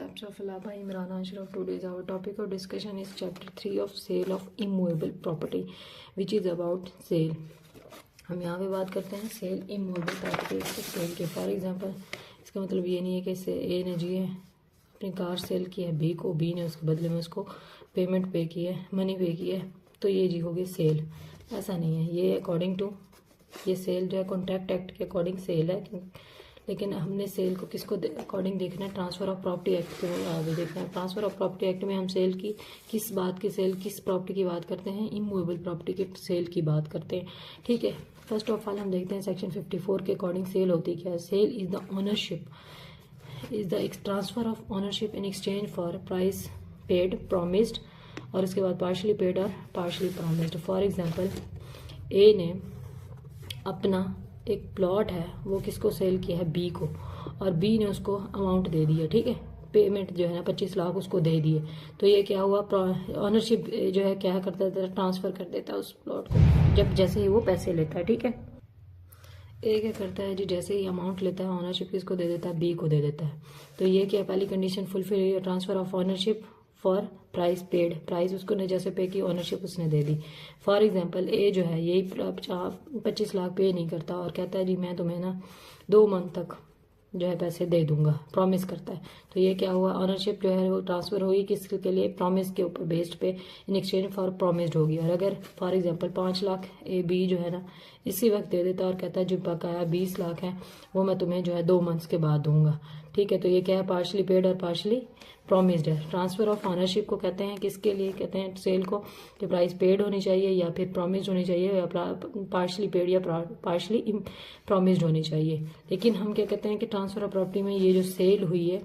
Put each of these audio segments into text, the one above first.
Concepts of Alaba Imran Ashraf. Today's our topic of discussion is chapter 3 of sale of immovable property, which is about sale. हम यहाँ पे बात करते हैं cell immovable property के cell के. For example इसका मतलब ये नहीं है कि ए ने जी अपनी कार सेल की है बी को, बी ने उसके बदले में उसको पेमेंट पे की है, मनी पे की है, तो ये जी होगी सेल. ऐसा नहीं है. ये अकॉर्डिंग टू ये सेल जो है कॉन्ट्रैक्ट एक्ट के अकॉर्डिंग सेल है, लेकिन हमने सेल को किसको अकॉर्डिंग देखना है, ट्रांसफ़र ऑफ प्रॉपर्टी एक्ट के आगे देखना है. ट्रांसफ़र ऑफ प्रॉपर्टी एक्ट में हम सेल की किस बात की सेल किस प्रॉपर्टी की बात करते हैं, इमूवेबल प्रॉपर्टी की सेल की बात करते हैं. ठीक है. फर्स्ट ऑफ ऑल हम देखते हैं सेक्शन 54 के अकॉर्डिंग सेल होती क्या है. Sale is the ownership is the transfer of ownership in exchange for price paid promised, और इसके बाद पार्शली पेड और partially promised. For example A ने अपना एक प्लॉट है वो किसको सेल किया है, बी को, और बी ने उसको अमाउंट दे दी है. ठीक है. पेमेंट जो है ना 25 लाख उसको दे दिए. तो ये क्या हुआ, ऑनरशिप जो है क्या करता था, ट्रांसफ़र कर देता है उस प्लॉट को जब जैसे ही वो पैसे लेता है. ठीक है. ए क्या करता है जी, जैसे ही अमाउंट लेता है ऑनरशिप किसको दे देता है, बी को दे देता है. तो ये क्या पहली कंडीशन फुलफिल हुई है, transfer of ownership for price paid. Price उसको ने जैसे पे की, ऑनरशिप उसने दे दी. फॉर एग्जांपल ए जो है यही 25 लाख पे नहीं करता और कहता है जी मैं तुम्हें ना 2 मंथ तक जो है पैसे दे दूंगा, प्रॉमिस करता है. तो ये क्या हुआ, ऑनरशिप जो है वो ट्रांसफ़र हुई किसके लिए, प्रॉमिस के ऊपर बेस्ड पे इन एक्सचेंज फॉर प्रॉमिस्ड होगी. और अगर for example 5 lakh A B जो है ना इसी वक्त दे देता और कहता है जो बकाया 20 लाख है वो मैं तुम्हें जो है 2 मंथ्स के बाद दूंगा. ठीक है. तो ये क्या है, पार्शली पेड और पार्शली प्रॉमिस्ड है. ट्रांसफ़र ऑफ ऑनरशिप को कहते हैं किसके लिए, कहते हैं सेल को, कि प्राइस पेड होनी चाहिए या फिर प्रॉमिस्ड होनी चाहिए या पार्शली पेड या पार्शली प्रॉमिस्ड होनी चाहिए. लेकिन हम क्या कहते हैं कि ट्रांसफ़र ऑफ प्रॉपर्टी में ये जो सेल हुई है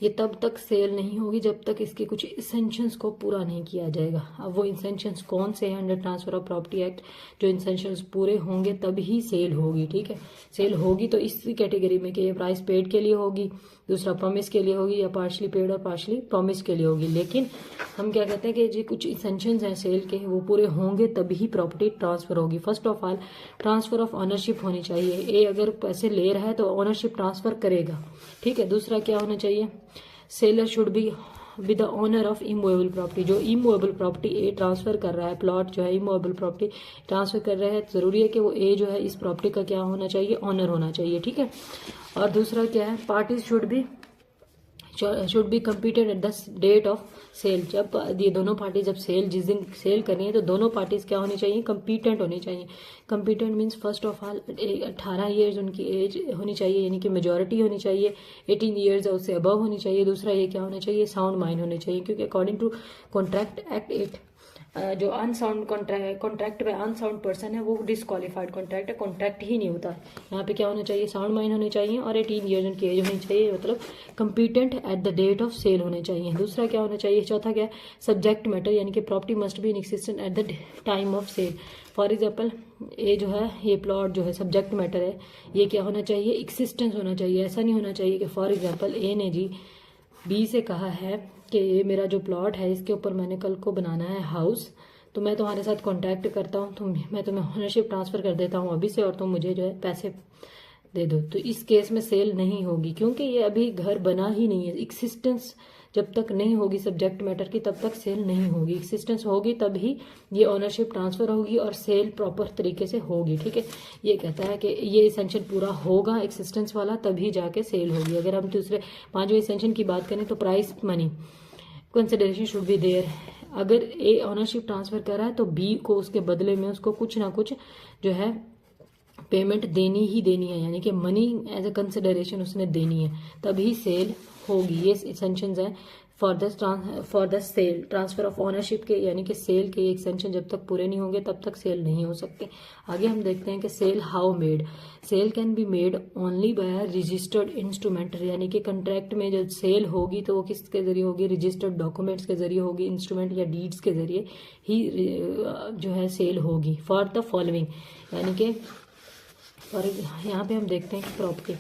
ये तब तक सेल नहीं होगी जब तक इसके कुछ इंसेंशंस को पूरा नहीं किया जाएगा. अब वो इंसेंशंस कौन से हैं under transfer of property act, जो इंसेंशंस पूरे होंगे तभी सेल होगी. ठीक है. सेल होगी तो इसी कैटेगरी में कि ये प्राइस पेड के लिए होगी, दूसरा प्रॉमिस के लिए होगी, या पार्शली पेड और पार्शली प्रॉमिस के लिए होगी. लेकिन हम क्या कहते हैं कि जो कुछ इंसेंशंस हैं सेल के वो पूरे होंगे तभी प्रॉपर्टी ट्रांसफ़र होगी. First of all transfer of ownership होनी चाहिए. ए अगर पैसे ले रहा है तो ऑनरशिप ट्रांसफ़र करेगा. ठीक है. दूसरा क्या होना चाहिए, seller should be with the owner of immovable property. जो इमूवेबल प्रॉपर्टी ए ट्रांसफ़र कर रहा है, प्लॉट जो है इमूवेबल प्रॉपर्टी ट्रांसफ़र कर रहा है, जरूरी है कि वो ए जो है इस प्रॉपर्टी का क्या होना चाहिए, ओनर होना चाहिए. ठीक है. और दूसरा क्या है, parties should be completed at the date of sale. जब ये दोनों पार्टी जब जिस दिन सेल करनी है तो दोनों पार्टीज क्या होनी चाहिए, कंपीटेंट होनी चाहिए. Competent means first of all 18 years उनकी एज होनी चाहिए, यानी कि मेजॉरिटी होनी चाहिए. 18 ईयर्स उससे अबव होनी चाहिए. दूसरा ये क्या होना चाहिए, साउंड माइंड होने चाहिए, क्योंकि अकॉर्डिंग टू कॉन्ट्रैक्ट एक्ट 8 जो अनसाउंड कॉन्ट्रैक्ट में अनसाउंड पर्सन है वो डिसक्वालीफाइड कॉन्ट्रैक्ट है, कॉन्ट्रैक्ट ही नहीं होता. यहाँ पे क्या होना चाहिए, साउंड माइंड होने चाहिए और 18 ईयर्स उनकी एज होनी चाहिए, मतलब competent at the date of sale होने चाहिए. दूसरा क्या होना चाहिए, चौथा क्या है, सब्जेक्ट मैटर, यानी कि property must be in existent at the time of sale. For example ये जो है ये प्लॉट जो है सब्जेक्ट मैटर है, ये क्या होना चाहिए, एक्सिस्टेंस होना चाहिए. ऐसा नहीं होना चाहिए कि फॉर एग्जाम्पल ए ने जी बी से कहा है कि ये मेरा जो प्लॉट है इसके ऊपर मैंने कल को बनाना है हाउस, तो मैं तुम्हारे साथ कांटेक्ट करता हूँ, मैं तुम्हें ओनरशिप ट्रांसफ़र कर देता हूँ अभी से और तुम मुझे जो है पैसे दे दो. तो इस केस में सेल नहीं होगी, क्योंकि ये अभी घर बना ही नहीं है. एक्सिस्टेंस जब तक नहीं होगी सब्जेक्ट मैटर की तब तक सेल नहीं होगी. एक्सिस्टेंस होगी तभी ये ओनरशिप ट्रांसफ़र होगी और सेल प्रॉपर तरीके से होगी. ठीक है. ये कहता है कि ये एसेंशन पूरा होगा एक्सिस्टेंस वाला तभी जाके सेल होगी. अगर हम दूसरे 5वें एसेंशन की बात करें तो price money consideration should be there. अगर ए ओनरशिप ट्रांसफ़र कर रहा है तो बी को उसके बदले में उसको कुछ ना कुछ जो है पेमेंट देनी ही देनी है, यानी कि मनी एज अ कंसिडरेशन उसने देनी है, तभी सेल होगी. ये एसेंशंस हैं for the sale transfer of ownership के, यानी कि सेल के एक्सटेंशन जब तक पूरे नहीं होंगे तब तक सेल नहीं हो सकते. आगे हम देखते हैं कि sale how made. Sale can be made only by registered instrument, यानी कि कॉन्ट्रैक्ट में जब सेल होगी तो वो किसके जरिए होगी, रजिस्टर्ड डॉक्यूमेंट्स के जरिए होगी, इंस्ट्रूमेंट या डीड्स के जरिए ही जो है सेल होगी. फॉर द फॉलोइंग, यानी कि और यहाँ पे हम देखते हैं कि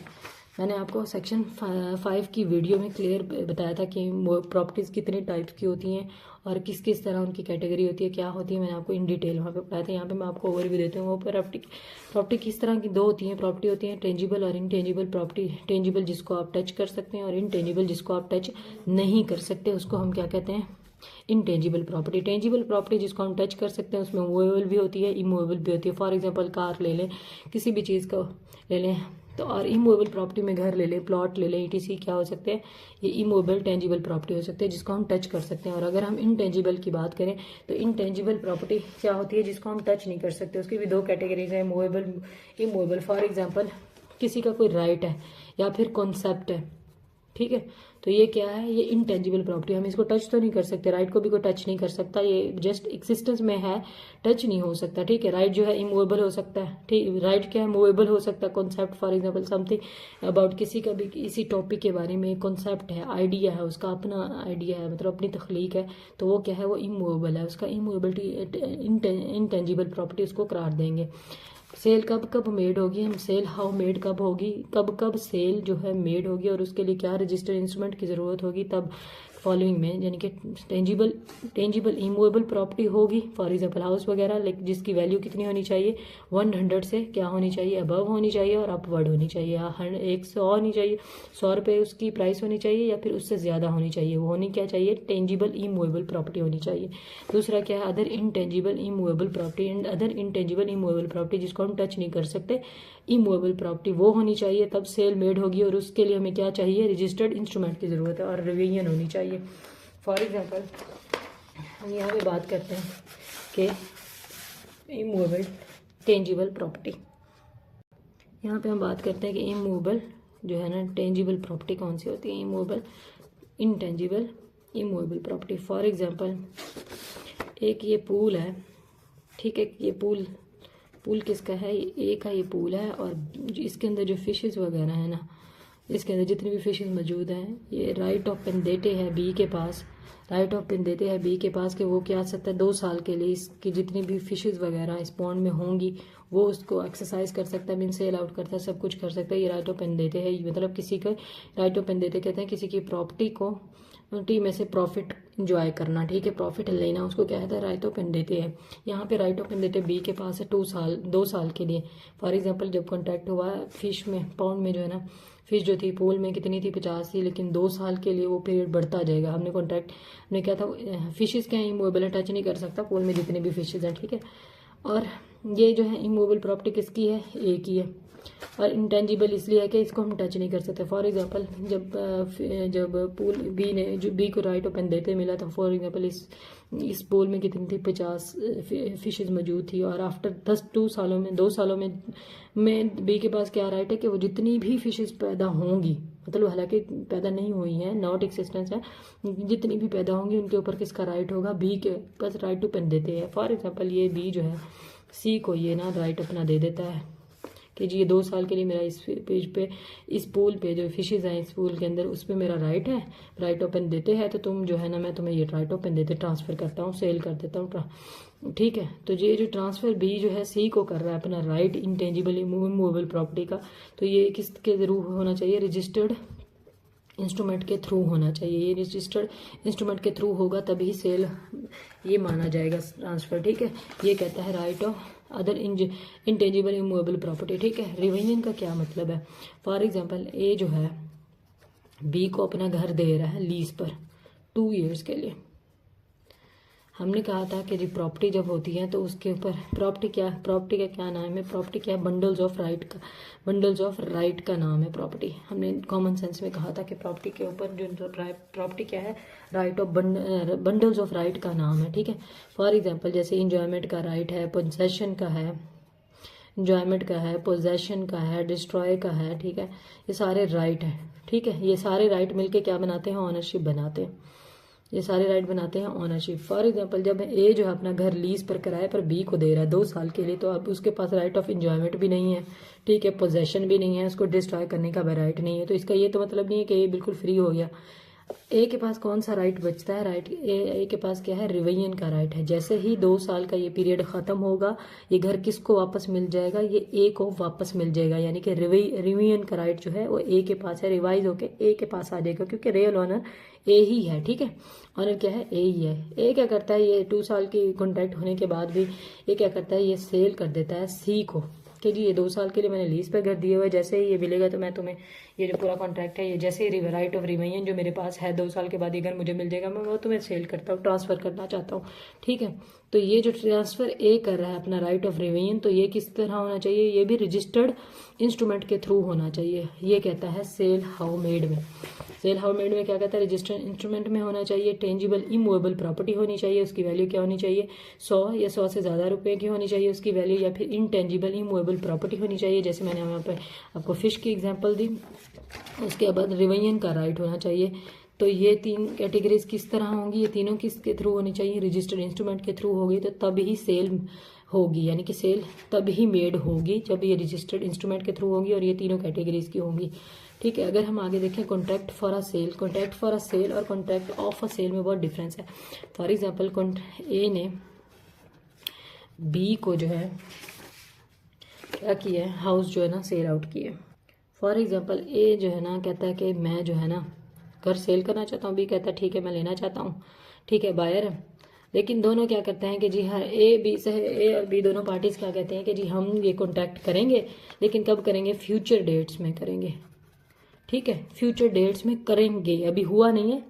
मैंने आपको सेक्शन 5 की वीडियो में क्लियर बताया था कि प्रॉपर्टीज़ कितने टाइप्स की होती हैं और किस किस तरह उनकी कैटेगरी होती है, क्या होती है, मैंने आपको इन डिटेल वहाँ पे बताया था। यहाँ पे मैं आपको ओवरव्यू देती हूँ। वो प्रॉपर्टी किस तरह की दो होती हैं, प्रॉपर्टी होती है टेंजिबल और इनटेंजिबल प्रॉपर्टी। टेंजिबल जिसको आप टच कर सकते हैं और इनटेंजिबल जिसको आप टच नहीं कर सकते, उसको हम क्या कहते हैं, इनटेंजिबल प्रॉपर्टी। टेंजिबल प्रॉपर्टी जिसको हम टच कर सकते हैं उसमें मूवेबल भी होती है, इमूवेबल भी होती है। फॉर एग्जांपल कार ले लें, किसी भी चीज़ को ले लें तो, और इमूवेबल प्रॉपर्टी में घर ले लें, प्लॉट ले लें, ईटीसी क्या हो सकते हैं, ये इमूवेबल टेंजिबल प्रॉपर्टी हो सकते हैं जिसको हम टच कर सकते हैं। और अगर हम इनटेंजिबल की बात करें तो इनटेंजिबल प्रॉपर्टी क्या होती है, जिसको हम टच नहीं कर सकते। उसकी भी दो कैटेगरीज है, मूवेबल, इमूवेबल। फॉर एग्जाम्पल किसी का कोई राइट है या फिर कॉन्सेप्ट है, ठीक है, तो ये क्या है, ये इनटेंजिबल प्रॉपर्टी। हम इसको टच तो नहीं कर सकते, राइट को भी कोई टच नहीं कर सकता, ये जस्ट एक्सिस्टेंस में है, टच नहीं हो सकता, ठीक है। राइट जो है इमूवेबल हो सकता है, ठीक, राइट क्या है, मूवेबल हो सकता है। Concept for example something about किसी का भी किसी टॉपिक के बारे में कॉन्सेप्ट है, आइडिया है, उसका अपना आइडिया है, मतलब अपनी तख्लीक है, तो वो क्या है, वो इमूवेबल है, उसका इमूवेबिलिटी इनटेंजिबल प्रॉपर्टी उसको करार देंगे। सेल कब कब मेड होगी, हम सेल हाउ मेड कब होगी, कब कब सेल जो है मेड होगी और उसके लिए क्या रजिस्टर्ड इंस्ट्रूमेंट की ज़रूरत होगी, तब फॉलोइंग में, यानी कि टेंजिबल इमूवेबल प्रॉपर्टी होगी। फॉर एग्जांपल हाउस वगैरह, लाइक जिसकी वैल्यू कितनी होनी चाहिए, 100 से क्या होनी चाहिए, अबव होनी चाहिए और अपवर्ड होनी चाहिए। 100 होनी चाहिए, 100 रुपये उसकी प्राइस होनी चाहिए या फिर उससे ज़्यादा होनी चाहिए। वो होनी क्या चाहिए, टेंजिबल इमूवेबल प्रॉपर्टी होनी चाहिए। दूसरा क्या है, other intangible immovable property. And other intangible immovable property जिसको हम टच नहीं कर सकते, इमूवेबल प्रॉपर्टी वो होनी चाहिए, तब सेल मेड होगी। और उसके लिए हमें क्या चाहिए, रजिस्टर्ड इंस्ट्रूमेंट की ज़रूरत है और रिवीजन होनी चाहिए। फॉर एग्जांपल हम यहाँ पे बात करते हैं कि इमूवेबल टेंजिबल प्रॉपर्टी, यहाँ पे हम बात करते हैं कि इमूवेबल जो है ना, टेंजिबल प्रॉपर्टी कौन सी होती है, immovable, intangible, immovable property. For example एक ये पूल है, ठीक है, ये पूल किसका है, ए का ये पूल है और इसके अंदर जो फिशेस वगैरह है ना, इसके अंदर जितने भी फिशेस मौजूद हैं, ये राइट ऑफ पेन देते हैं बी के पास, राइट ऑफ पेन देते हैं बी के पास कि वो क्या सकता है 2 साल के लिए इसकी जितनी भी फिशेस वगैरह इस पॉन्ड में होंगी वो उसको एक्सरसाइज कर सकता है, मीन सेल आउट करता है, सब कुछ कर सकता है। ये राइट ऑफ पेन देते हैं, मतलब किसी का राइट ऑफ पेन देते कहते हैं किसी की प्रॉपर्टी को टी में से प्रॉफिट इंजॉय करना, ठीक है, प्रॉफिट लेना, उसको क्या कहता है, राइट ऑफ पेन देते हैं। यहाँ पे राइट ऑफ पेन देते बी के पास है 2 साल के लिए। फॉर एग्जांपल जब कॉन्ट्रैक्ट हुआ है फिश में, पॉन्ड में जो है ना, फिश जो थी पूल में कितनी थी, 50 थी, लेकिन 2 साल के लिए वो पीरियड बढ़ता जाएगा। हमने कॉन्ट्रैक्ट ने क्या था, फिशेस क्या है, इमूवेबल टच नहीं कर सकता पूल में जितने भी फिशेज हैं, ठीक है। और ये जो है इमूवेबल प्रॉपर्टी किसकी है, ए की है। और इंटेंजिबल इसलिए है कि इसको हम टच नहीं कर सकते। फॉर एग्जांपल जब पूल बी ने जो बी को राइट ऑफ पेन देते मिला था, फॉर एग्जांपल इस पूल में कितनी थी, 50 फिशेज मौजूद थी। और आफ्टर 2 सालों में बी के पास क्या राइट है कि वो जितनी भी फिशेज पैदा होंगी, मतलब हालांकि पैदा नहीं हुई हैं, नॉट एक्सिस्टेंस है, जितनी भी पैदा होंगी उनके ऊपर किसका राइट होगा, बी के पास राइट टू पेन देते हैं। फॉर एग्जांपल ये बी जो है सी को ये ना राइट अपना दे देता है कि जी ये 2 साल के लिए मेरा इस पेज पे, इस पूल पे जो फिशेज हैं इस पूल के अंदर, उस पर मेरा राइट है, राइट ओपन देते हैं, तो तुम जो है ना, मैं तुम्हें ये राइट ओपन देते ट्रांसफ़र करता हूँ, सेल कर देता हूँ, ठीक है। तो ये जो ट्रांसफ़र बी जो है सी को कर रहा है अपना राइट इंटेंजिबल इमूवेबल प्रॉपर्टी का, तो ये किसके थ्रू होना चाहिए, रजिस्टर्ड इंस्ट्रूमेंट के थ्रू होना चाहिए। ये रजिस्टर्ड इंस्ट्रूमेंट के थ्रू होगा तभी सेल ये माना जाएगा ट्रांसफ़र, ठीक है। ये कहता है right of other intangible immovable property, ठीक है। रिवीजन का क्या मतलब है, फॉर एग्जांपल ए जो है बी को अपना घर दे रहा है लीज पर 2 ईयर्स के लिए। हमने कहा था कि जी प्रॉपर्टी जब होती है तो उसके ऊपर प्रॉपर्टी का क्या नाम है, प्रॉपर्टी क्या है, बंडल्स ऑफ राइट का नाम है प्रॉपर्टी। हमने कॉमन सेंस में कहा था कि प्रॉपर्टी के ऊपर जो प्रॉपर्टी क्या है, right of bundles of right का नाम है, ठीक है। फॉर एग्जांपल जैसे इंजॉयमेंट का राइट है, पोजेशन का है, इंजॉयमेंट का है, पोजेशन का है, डिस्ट्रॉय का है, ठीक है। ये सारे राइट है, ठीक है। ये सारे राइट मिलके क्या बनाते हैं, ऑनरशिप बनाते हैं। ये सारे राइट बनाते हैं ऑनरशिप। फॉर एग्जांपल जब ए जो है अपना घर लीज पर किराए पर बी को दे रहा है 2 साल के लिए, तो अब उसके पास राइट ऑफ इंजॉयमेंट भी नहीं है, ठीक है, पोजेशन भी नहीं है, उसको डिस्ट्रॉय करने का भी राइट नहीं है। तो इसका ये तो मतलब नहीं है कि ये बिल्कुल फ्री हो गया। ए के पास कौन सा राइट बचता है? राइट ए के पास क्या है? रिवीजन का राइट है। जैसे ही 2 साल का ये पीरियड खत्म होगा, ये घर किसको वापस मिल जाएगा? ये ए को वापस मिल जाएगा, यानी कि रिवीजन का राइट जो है वो ए के पास है, रिवाइज होके ए के पास आ जाएगा, क्योंकि रियल ऑनर ए ही है। ठीक है, ऑनर क्या है? ए ही है। ए क्या करता है? ये 2 साल की कॉन्ट्रैक्ट होने के बाद भी ये क्या करता है? ये सेल कर देता है सी को कि जी ये 2 साल के लिए मैंने लीज पे घर दिए हुए, जैसे ही ये मिलेगा तो मैं तुम्हें ये जो पूरा कॉन्ट्रैक्ट है, ये जैसे ही राइट ऑफ रिवीजन जो मेरे पास है 2 साल के बाद ये घर मुझे मिल जाएगा, मैं वो तुम्हें सेल करता हूँ, ट्रांसफर करना चाहता हूँ। ठीक है, तो ये जो ट्रांसफर ए कर रहा है अपना राइट ऑफ रिवीजन, तो ये किस तरह होना चाहिए? ये भी रजिस्टर्ड इंस्ट्रूमेंट के थ्रू होना चाहिए। ये कहता है सेल हाउ मेड में। सेल हाउ मेड में क्या कहता है? रजिस्टर्ड इंस्ट्रूमेंट में होना चाहिए, टेंजिबल इमूवेबल प्रॉपर्टी होनी चाहिए, उसकी वैल्यू क्या होनी चाहिए? 100 या 100 से ज़्यादा रुपए की होनी चाहिए उसकी वैल्यू, या फिर इनटेंजिबल इमूवेबल प्रॉपर्टी होनी चाहिए, जैसे मैंने यहाँ पे आपको फिश की एग्जांपल दी। उसके बाद रिवीजन का राइट होना चाहिए। तो ये 3 कैटेगरीज किस तरह होंगी? ये तीनों किसके थ्रू होनी चाहिए? रजिस्टर्ड इंस्ट्रूमेंट के थ्रू होगी, तो तब ही सेल होगी, यानी कि सेल तब ही मेड होगी जब ये रजिस्टर्ड इंस्ट्रूमेंट के थ्रू होगी और ये तीनों कैटेगरीज की होंगी। ठीक है, अगर हम आगे देखें contract for a sale, contract for a sale और कॉन्ट्रैक्ट ऑफ अ सेल में बहुत डिफरेंस है। फॉर एग्जाम्पल ए ने बी को जो है क्या किया है? हाउस जो है ना सेल आउट किया। फॉर एग्जाम्पल ए जो है ना कहता है कि मैं जो है ना घर सेल करना चाहता हूँ, बी कहता है ठीक है मैं लेना चाहता हूँ। ठीक है, बायर है। लेकिन दोनों क्या करते हैं कि जी हाँ, ए और बी दोनों पार्टीज क्या कहते हैं कि जी हम ये कॉन्ट्रैक्ट करेंगे, लेकिन कब करेंगे? फ्यूचर डेट्स में करेंगे। ठीक है, फ्यूचर डेट्स में करेंगे, अभी हुआ नहीं है,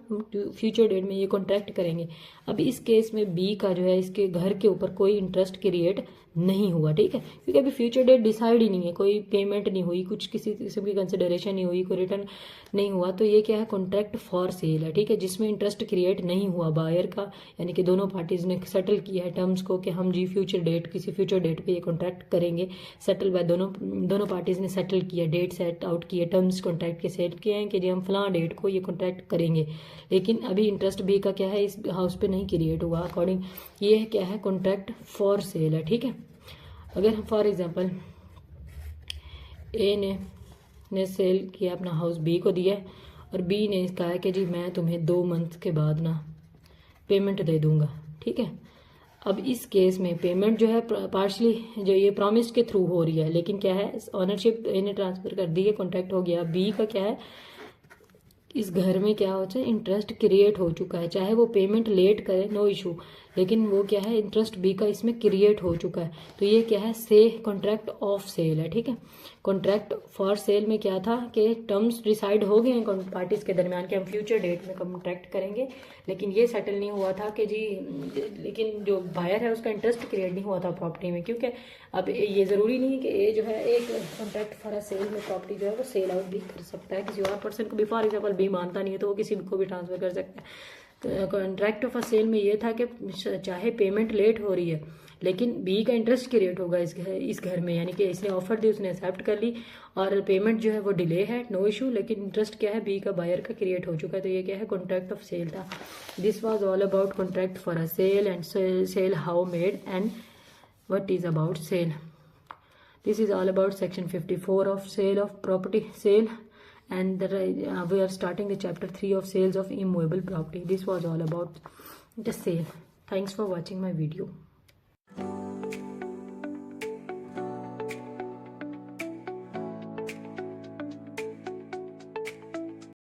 फ्यूचर डेट में ये कॉन्ट्रैक्ट करेंगे। अब इस केस में बी का जो है इसके घर के ऊपर कोई इंटरेस्ट क्रिएट नहीं हुआ। ठीक है, क्योंकि अभी फ्यूचर डेट डिसाइड ही नहीं है, कोई पेमेंट नहीं हुई, कुछ किसी किस्म की कंसिडरेशन नहीं हुई, कोई रिटर्न नहीं हुआ, तो ये क्या है? कॉन्ट्रैक्ट फॉर सेल है। ठीक है, जिसमें इंटरेस्ट क्रिएट नहीं हुआ बायर का, यानी कि दोनों पार्टीज ने सेटल किया है टर्म्स को कि हम जी फ्यूचर डेट, किसी फ्यूचर डेट पे ये कॉन्ट्रैक्ट करेंगे। सेटल बाय दोनों पार्टीज ने सेटल किया, डेट सेट आउट किए, टर्म्स कॉन्ट्रैक्ट के सेट किए हैं कि जी हम फलां डेट को ये कॉन्ट्रैक्ट करेंगे। लेकिन अभी इंटरेस्ट बी का क्या है? इस हाउस पे नहीं क्रिएट हुआ। अकॉर्डिंग ये क्या है? कॉन्ट्रैक्ट फॉर सेल है। ठीक है, अगर हम फॉर एग्जांपल ए ने सेल किया अपना हाउस बी को दिया है और बी ने कहा है कि जी मैं तुम्हें 2 मंथ के बाद ना पेमेंट दे दूंगा। ठीक है, अब इस केस में पेमेंट जो है पार्शली जो ये प्रॉमिस के थ्रू हो रही है, लेकिन क्या है? ऑनरशिप ए ने ट्रांसफर कर दी है, कॉन्ट्रैक्ट हो गया। बी का क्या है? इस घर में क्या हो जाए? इंटरेस्ट क्रिएट हो चुका है, चाहे वो पेमेंट लेट करे नो इशू, लेकिन वो क्या है? इंटरेस्ट बी का इसमें क्रिएट हो चुका है। तो ये क्या है? कॉन्ट्रैक्ट ऑफ सेल है। ठीक है, कॉन्ट्रैक्ट फॉर सेल में क्या था कि टर्म्स डिसाइड हो गए हैं पार्टीज के दरमियान कि हम फ्यूचर डेट में कॉन्ट्रैक्ट करेंगे, लेकिन ये सेटल नहीं हुआ था कि जी, लेकिन जो बायर है उसका इंटरेस्ट क्रिएट नहीं हुआ था प्रॉपर्टी में, क्योंकि अब ये ज़रूरी नहीं है कि ये जो है एक कॉन्ट्रैक्ट फॉर सेल में प्रॉपर्टी जो है वो सेल आउट भी कर सकता है किसी और पर्सन को भी। फॉर एग्जाम्पल बी मानता नहीं है तो वो किसी को भी ट्रांसफर कर सकता है। कॉन्ट्रैक्ट ऑफ अ सेल में ये था कि चाहे पेमेंट लेट हो रही है, लेकिन बी का इंटरेस्ट क्रिएट होगा इस घर में, यानी कि इसने ऑफर दी, उसने एक्सेप्ट कर ली और पेमेंट जो है वो डिले है, नो इशू, लेकिन इंटरेस्ट क्या है? बी का बायर का क्रिएट हो चुका है। तो ये क्या है? कॉन्ट्रैक्ट ऑफ सेल था। This was all about contract for a sale and sale how made and what is about sale. This is all about section 54 of sale of property sale, and we are starting the chapter 3 of sales of immovable property. This was all about the sale. Thanks for watching my video.